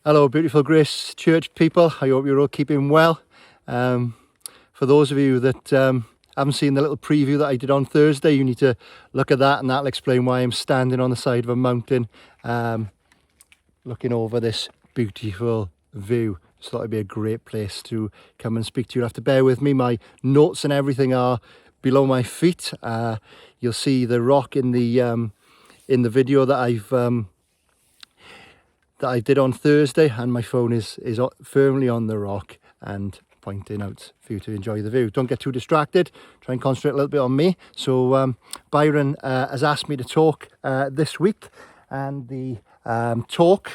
Hello, beautiful Grace Church people. I hope you're all keeping well. For those of you that haven't seen the little preview that I did on Thursday, you need to look at that, and that'll explain why I'm standing on the side of a mountain looking over this beautiful view. Just thought it'd be a great place to come and speak to you. You'll have to bear with me. My notes and everything are below my feet. You'll see the rock in the video that I did on Thursday, and my phone is firmly on the rock and pointing out for you to enjoy the view. Don't get too distracted. Try and concentrate a little bit on me. So Byron has asked me to talk this week, and the talk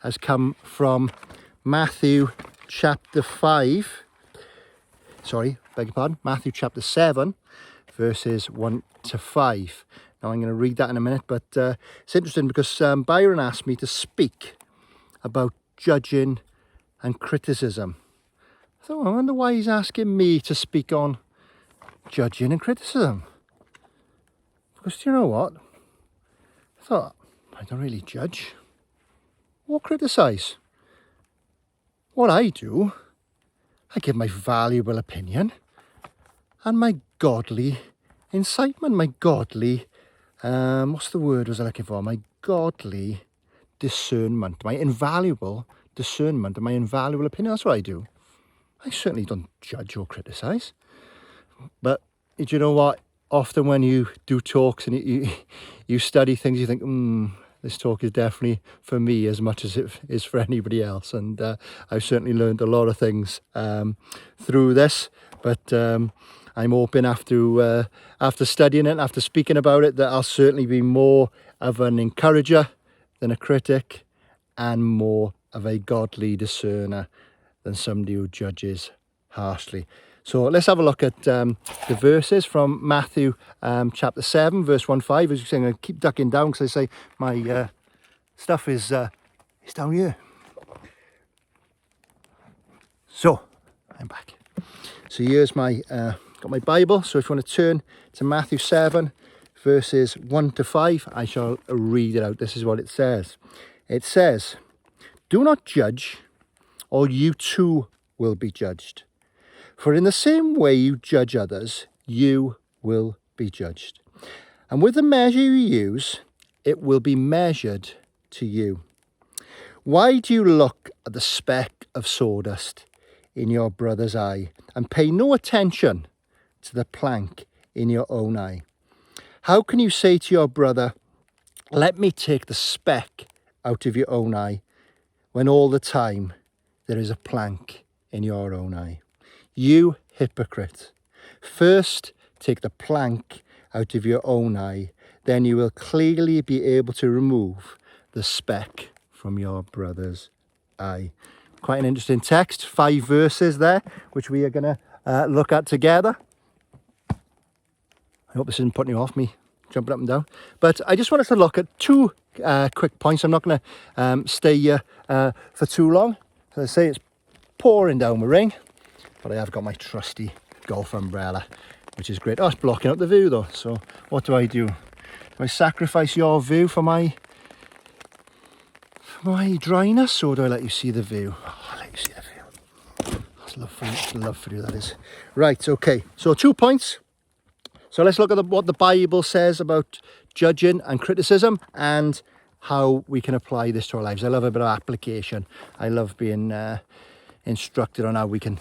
has come from Matthew chapter 5. Sorry, beg your pardon. Matthew chapter 7, verses 1 to 5. Now I'm going to read that in a minute, but it's interesting because Byron asked me to speak about judging and criticism. I thought, I wonder why he's asking me to speak on judging and criticism. Because do you know what? I thought, I don't really judge or criticise. What I do, I give my valuable opinion and my godly incitement, my godly, what's the word was I looking for? My godly discernment, my invaluable discernment and my invaluable opinion. That's what I do. I certainly don't judge or criticise. But do you know what? Often when you do talks and you study things, you think, this talk is definitely for me as much as it is for anybody else. And I've certainly learned a lot of things through this. But I'm hoping after studying it, after speaking about it, that I'll certainly be more of an encourager than a critic, and more of a godly discerner than somebody who judges harshly. So let's have a look at the verses from Matthew chapter 7, verse 1-5. As you say, I'm going to keep ducking down because I say my stuff is down here. So I'm back. So here's my got my Bible. So if you want to turn to Matthew 7, verses 1 to 5, I shall read it out. This is what it says. It says, "Do not judge, or you too will be judged. For in the same way you judge others, you will be judged. And with the measure you use, it will be measured to you. Why do you look at the speck of sawdust in your brother's eye and pay no attention to the plank in your own eye? How can you say to your brother, 'Let me take the speck out of your own eye,' when all the time there is a plank in your own eye? You hypocrite, first take the plank out of your own eye, then you will clearly be able to remove the speck from your brother's eye." Quite an interesting text, 5 verses there, which we are going to look at together. I hope this isn't putting you off me jumping up and down. But I just wanted to look at 2 quick points. I'm not going to stay here for too long. As I say, it's pouring down with rain, but I have got my trusty golf umbrella, which is great. Oh, it's blocking out the view though. So what do? Do I sacrifice your view for my dryness, or do I let you see the view? Oh, I'll let you see the view. That's love for you, that is. Right, okay. So 2 points. So let's look at what the Bible says about judging and criticism and how we can apply this to our lives. I love a bit of application. I love being instructed on how we can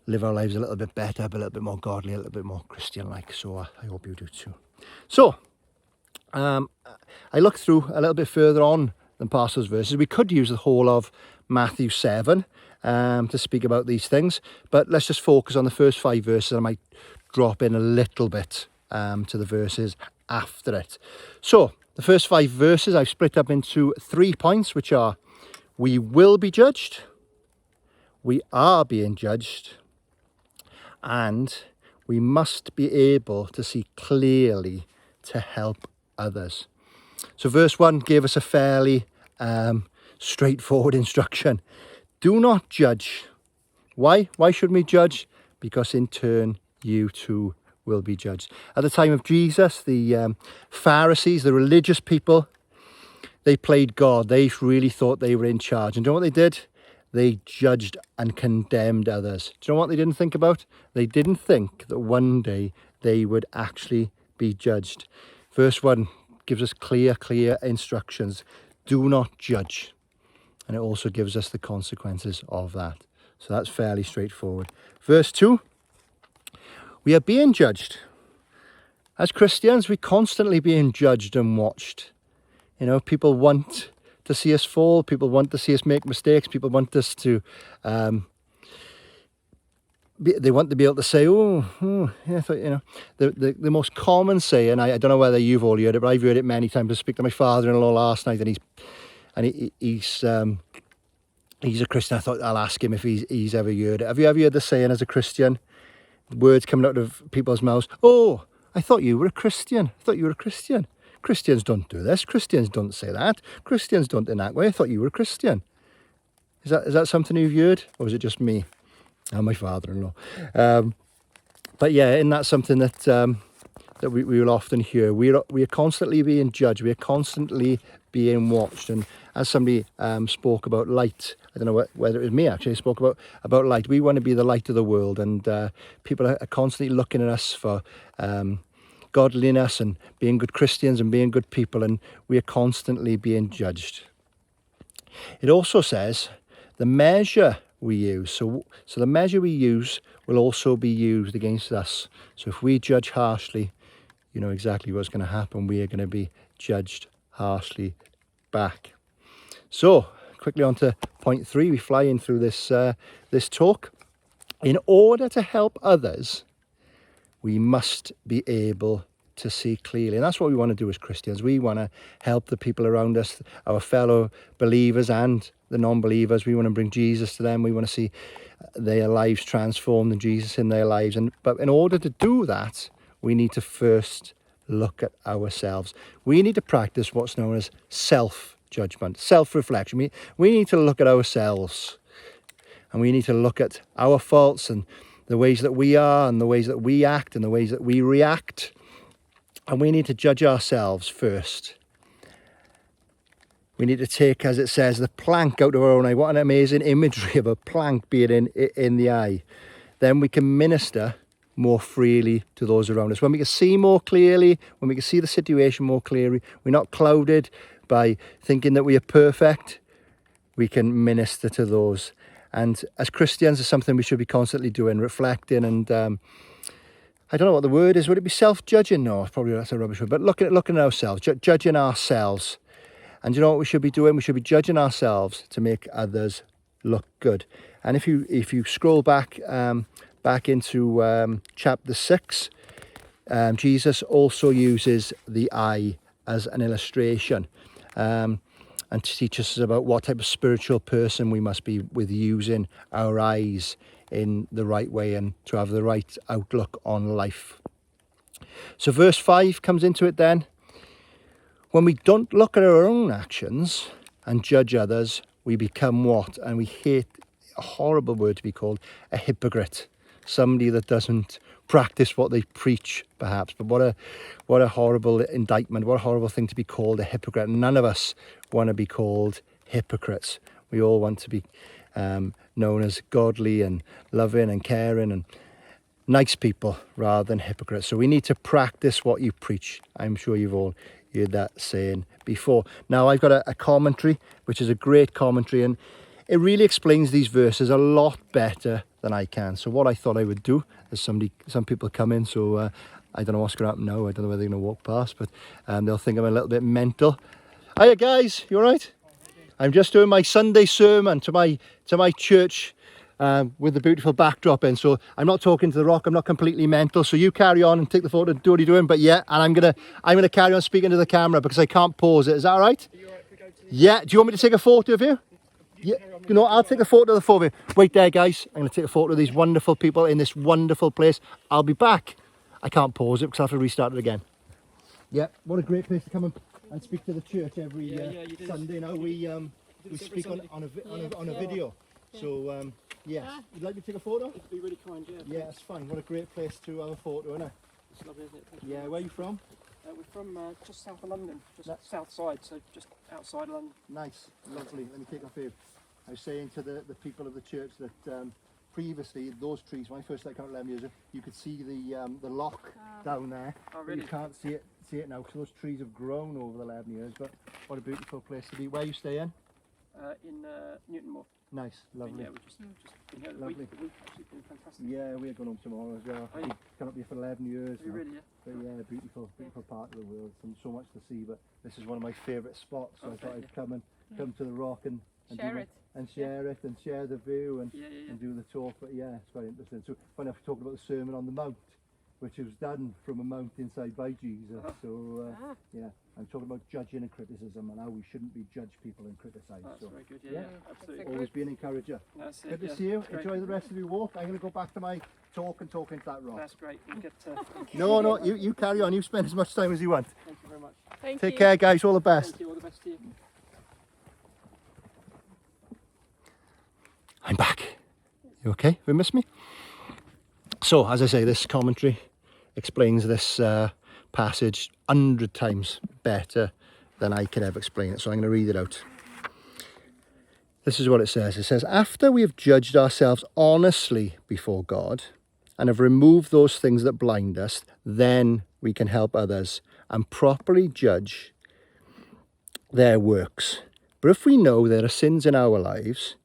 live our lives a little bit better, a little bit more godly, a little bit more Christian-like. So I hope you do too. So I looked through a little bit further on than past those verses. We could use the whole of Matthew 7 to speak about these things, but let's just focus on the first 5 verses. I might drop in a little bit to the verses after it. So the first 5 verses I've split up into 3 points, which are: we will be judged, we are being judged, and we must be able to see clearly to help others. So verse 1 gave us a fairly straightforward instruction. Do not judge. Why? Why shouldn't we judge? Because in turn you too will be judged. At the time of Jesus, the Pharisees, the religious people, They played God. They really thought they were in charge. And do you know what they did? They judged and condemned others. Do you know what they didn't think about? They didn't think that one day they would actually be judged. Verse 1 gives us clear instructions. Do not judge. And it also gives us the consequences of that. So that's fairly straightforward. Verse 2, we are being judged. As Christians, we're constantly being judged and watched. You know, people want to see us fall. People want to see us make mistakes. People want us to, they want to be able to say, yeah, I thought, you know, the most common saying, I don't know whether you've all heard it, but I've heard it many times. I speak to my father-in-law last night, and he's a Christian. I thought I'll ask him if he's ever heard it. Have you ever heard the saying as a Christian? Words coming out of people's mouths. Oh, I thought you were a Christian. I thought you were a Christian. Christians don't do this. Christians don't say that. Christians don't enact way. I thought you were a Christian. Is that something you've heard? Or is it just me? And my father-in-law. But yeah, isn't that something that we will often hear? We are constantly being judged. We are constantly being watched. And as somebody spoke about light, I don't know whether it was me actually, spoke about light. We want to be the light of the world, and people are constantly looking at us for godliness and being good Christians and being good people, and we are constantly being judged. It also says the measure we use, so the measure we use will also be used against us. So if we judge harshly, you know exactly what's going to happen. We are going to be judged harshly back. So quickly on to point 3. We fly in through this talk. In order to help others, we must be able to see clearly. And that's what we want to do as Christians. We want to help the people around us, our fellow believers and the non-believers. We want to bring Jesus to them. We want to see their lives transformed and Jesus in their lives. But in order to do that, we need to first look at ourselves. We need to practice what's known as self-judgment, self-reflection. We need to look at ourselves, and we need to look at our faults and the ways that we are and the ways that we act and the ways that we react. And we need to judge ourselves first. We need to take, as it says, the plank out of our own eye. What an amazing imagery of a plank being in the eye. Then we can minister more freely to those around us. When we can see more clearly, when we can see the situation more clearly, we're not clouded by thinking that we are perfect, we can minister to those. And as Christians, it's something we should be constantly doing, reflecting, and I don't know what the word is. Would it be self-judging? No, probably that's a rubbish word. But looking at ourselves, judging ourselves. And you know what we should be doing? We should be judging ourselves to make others look good. And if you scroll back into chapter 6, Jesus also uses the eye as an illustration. And teaches us about what type of spiritual person we must be with using our eyes in the right way and to have the right outlook on life. So verse 5 comes into it then. When we don't look at our own actions and judge others, we become what? And we hate a horrible word to be called a hypocrite. Somebody that doesn't practice what they preach, perhaps. But what a horrible indictment, what a horrible thing to be called a hypocrite. None of us want to be called hypocrites. We all want to be known as godly and loving and caring and nice people rather than hypocrites. So we need to practice what you preach. I'm sure you've all heard that saying before. Now I've got a commentary, which is a great commentary, and it really explains these verses a lot better than I can. So what I thought I would do is some people come in, so I don't know what's going to happen now. I don't know whether they're going to walk past, but they'll think I'm a little bit mental. Hiya guys, you all right? I'm just doing my Sunday sermon to my church with the beautiful backdrop in. So I'm not talking to the rock. I'm not completely mental. So you carry on and take the photo and do what you're doing. But yeah, and I'm gonna carry on speaking to the camera because I can't pause it. Is that all right? Are you all right if we go to yeah. Do you want me to take a photo of you? Yeah. You know, I'll take a photo of the four of you. Wait there, guys. I'm gonna take a photo of these wonderful people in this wonderful place. I'll be back. I can't pause it because I have to restart it again. Yeah. What a great place to come and speak to the church every Sunday. Now we speak on a video. So yeah, you'd like me to take a photo? It'd be really kind, yeah. Yeah, that's fine. What a great place to have a photo, isn't it? It's lovely, isn't it? Yeah, where are you from? We're from just south of London, just south side, so just outside London. Nice, lovely. Let me take off here. I was saying to the people of the church that previously those trees, when I first started coming 11 years ago, you could see the lock down there. Oh, really? You can't see it now because those trees have grown over the 11 years. But what a beautiful place to be. Where are you staying? In Newtonmore. Nice, lovely. Yeah, we've just been here Lovely. the week actually, been fantastic. Yeah, we're going home tomorrow as well. We've come up here for 11 years now. Really, yeah. But yeah, beautiful part of the world. And so much to see. But this is one of my favourite spots. So I thought I'd come to the rock and share it. And share it and share the view and do the talk. But yeah, it's very interesting. So when I was talking about the Sermon on the Mount, which was done from a mountainside by Jesus. So yeah, I'm talking about judging and criticism and how we shouldn't be judge people and criticise. That's so very good. Yeah, absolutely. Always be an encourager. That's Good it. to see you. Enjoy the rest of your walk. I'm going to go back to my talk and talk into that rock. That's great. We'll get No, you carry on. You spend as much time as you want. Thank you very much. Take care, guys. All the best. Thank you. All the best to you. I'm back. You okay? Have you missed me? So, as I say, this commentary explains this passage 100 times better than I could ever explain it. So I'm going to read it out. This is what it says. It says, after we have judged ourselves honestly before God and have removed those things that blind us, then we can help others and properly judge their works. But if we know there are sins in our lives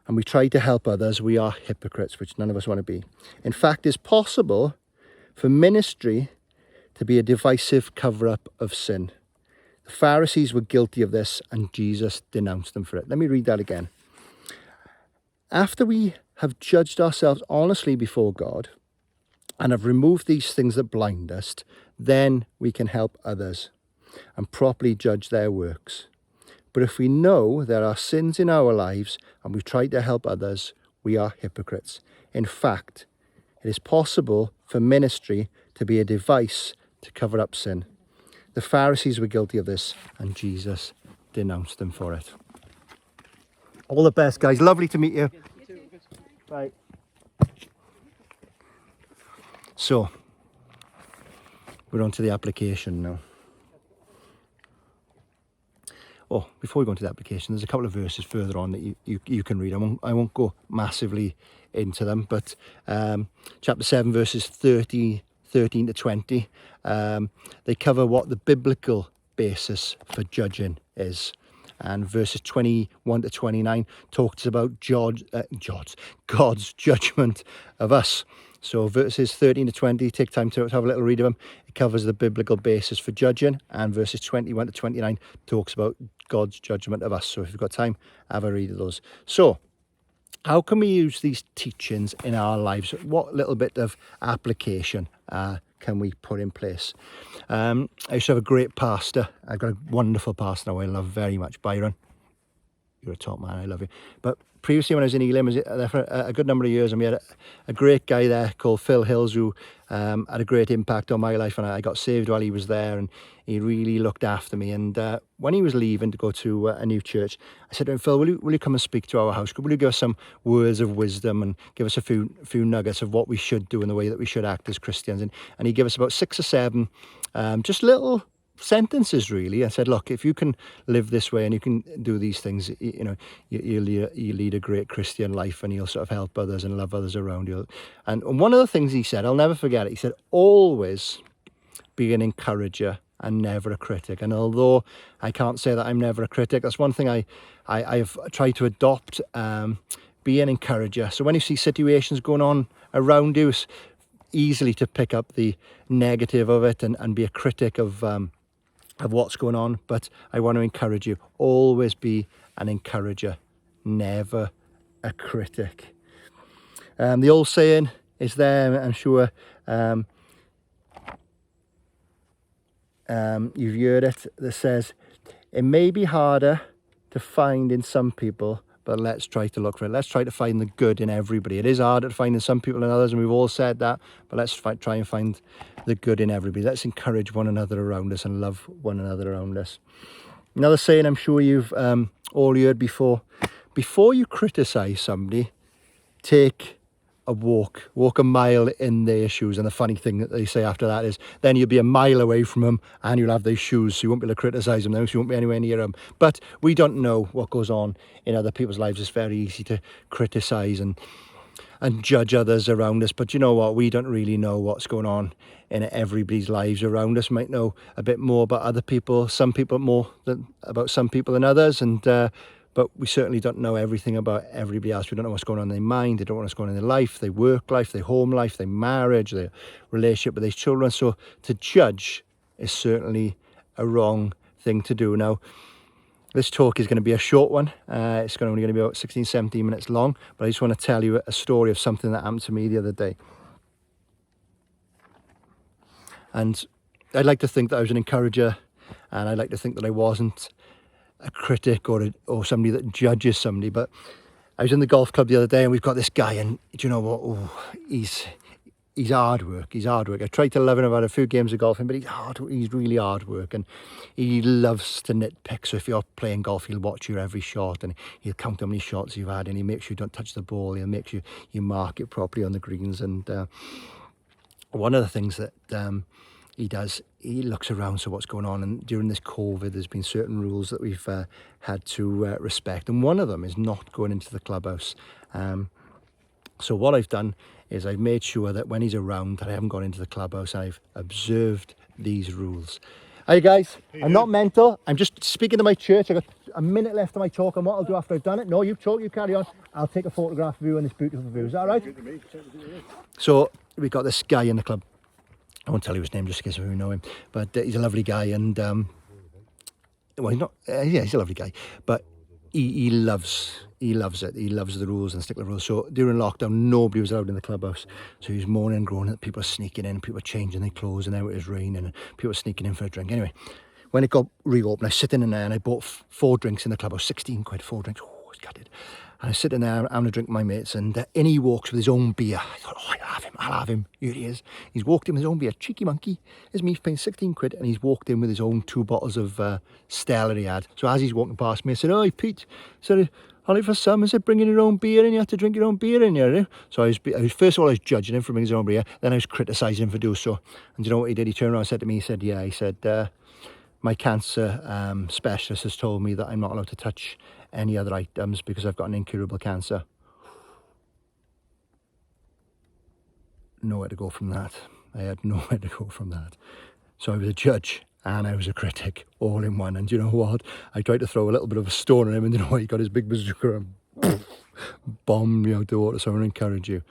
and we try to help others, we are hypocrites, which none of us want to be. In fact, it's possible for ministry to be a divisive cover-up of sin. The Pharisees were guilty of this and Jesus denounced them for it. Let me read that again. After we have judged ourselves honestly before God and have removed these things that blind us, then we can help others and properly judge their works. But if we know there are sins in our lives and we try to help others, we are hypocrites. In fact, it is possible for ministry to be a device to cover up sin. The Pharisees were guilty of this and Jesus denounced them for it. All the best, guys. Lovely to meet you. Bye. So, we're on to the application now. Oh, before we go into the application, there's a couple of verses further on that you can read. I won't go massively into them, but chapter 7, verses 13 to 20, they cover what the biblical basis for judging is. And verses 21 to 29 talks about God's judgment of us. So verses 13 to 20, take time to have a little read of them. It covers the biblical basis for judging. And verses 21 to 29 talks about God's judgment of us. So if you've got time, have a read of those. So how can we use these teachings in our lives? What little bit of application can we put in place? I used to have a great pastor. I've got a wonderful pastor now I love very much, Byron. You're a top man, I love you. But previously when I was in Elim, I was there for a good number of years, and we had a great guy there called Phil Hills who had a great impact on my life, and I got saved while he was there, and he really looked after me. And when he was leaving to go to a new church, I said to him, Phil, will you come and speak to our house? Will you give us some words of wisdom and give us a few nuggets of what we should do and the way that we should act as Christians? And he gave us about 6 or 7 just little sentences, really. I said, look, if you can live this way and you can do these things, you lead a great Christian life, and you'll sort of help others and love others around you. And one of the things he said, I'll never forget it, he said, always be an encourager and never a critic. And although I can't say that I'm never a critic, that's one thing I've tried to adopt, be an encourager. So when you see situations going on around you, it's easily to pick up the negative of it and be a critic of what's going on. But I want to encourage you, always be an encourager, never a critic. The old saying is there, I'm sure you've heard it, that says, it may be harder to find in some people, but let's try to look for it. Let's try to find the good in everybody. It is harder to find in some people than others, and we've all said that, but let's try and find the good in everybody. Let's encourage one another around us and love one another around us. Another saying I'm sure you've all heard before you criticise somebody, take walk a mile in their shoes. And the funny thing that they say after that is then you'll be a mile away from them and you'll have their shoes, so you won't be able to criticise them now, so you won't be anywhere near them. But we don't know what goes on in other people's lives. It's very easy to criticise and judge others around us, but you know what, we don't really know what's going on in everybody's lives around us. We might know a bit more about other people, some people more about some people than others, and but we certainly don't know everything about everybody else. We don't know what's going on in their mind, they don't know what's going on in their life, their work life, their home life, their marriage, their relationship with their children. So to judge is certainly a wrong thing to do. Now, this talk is going to be a short one. It's only going to be about 16-17 minutes long, but I just want to tell you a story of something that happened to me the other day. And I'd like to think that I was an encourager, and I'd like to think that I wasn't a critic or somebody that judges somebody. But I was in the golf club the other day, and we've got this guy, and do you know what? Oh, he's hard work. He's hard work. I tried to love him. I've had a few games of golfing, but he's really hard work, and he loves to nitpick. So if you're playing golf, he'll watch your every shot, and he'll count how many shots you've had, and he'll make sure you don't touch the ball. He'll make sure you mark it properly on the greens. And one of the things that he does, he looks around, so what's going on. And during this COVID, there's been certain rules that we've had to respect, and one of them is not going into the clubhouse. So what I've done is I've made sure that when he's around that I haven't gone into the clubhouse. I've observed these rules. Hey guys, I'm not mental. I'm just speaking to my church. I've got a minute left of my talk, and what I'll do after I've done it, no, you talk, you carry on. I'll take a photograph of you on this beautiful view. Is that all right? So we've got this guy in the club. I won't tell you his name just in case you know him, but he's a lovely guy, and well, he's not. Yeah, he's a lovely guy, but he loves it. He loves the rules and stick to the rules. So during lockdown, nobody was allowed in the clubhouse. So he was moaning and groaning that people were sneaking in, people were changing their clothes, and now it was raining, and people were sneaking in for a drink. Anyway, when it got reopened, I was sitting in there, and I bought 4 drinks in the clubhouse, 16 quid, 4 drinks. Oh, I was gutted. And I was sitting there having a drink with my mates, and in he walks with his own beer. I thought, oh, I'll have him. Here he is. He's walked in with his own beer. Cheeky monkey. Here's me paying 16 quid, and he's walked in with his own 2 bottles of Stella he had. So as he's walking past me, I said, oh, Pete, I said, only for some, I said, bringing your own beer in, you have to drink your own beer in here. So I was first of all, I was judging him for bringing his own beer, then I was criticising him for doing so. And you know what he did? He turned around and said to me, he said, my cancer specialist has told me that I'm not allowed to touch any other items because I've got an incurable cancer. Nowhere to go from that. I had nowhere to go from that. So I was a judge and I was a critic all in one. And you know what? I tried to throw a little bit of a stone at him, and you know what? He got his big bazooka and bombed me out the water. So I want to encourage you.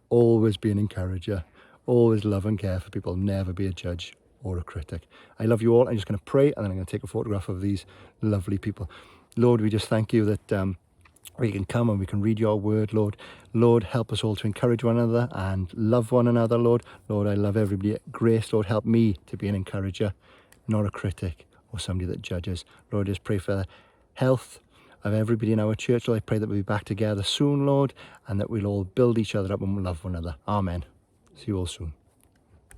Always be an encourager. Always love and care for people. Never be a judge or a critic. I love you all. I'm just going to pray, and then I'm going to take a photograph of these lovely people. Lord, we just thank you that we can come and we can read your word, Lord. Lord, help us all to encourage one another and love one another, Lord. Lord, I love everybody at Grace. Lord, help me to be an encourager, not a critic or somebody that judges. Lord, I just pray for the health of everybody in our church. Lord, I pray that we'll be back together soon, Lord, and that we'll all build each other up and love one another. Amen. See you all soon.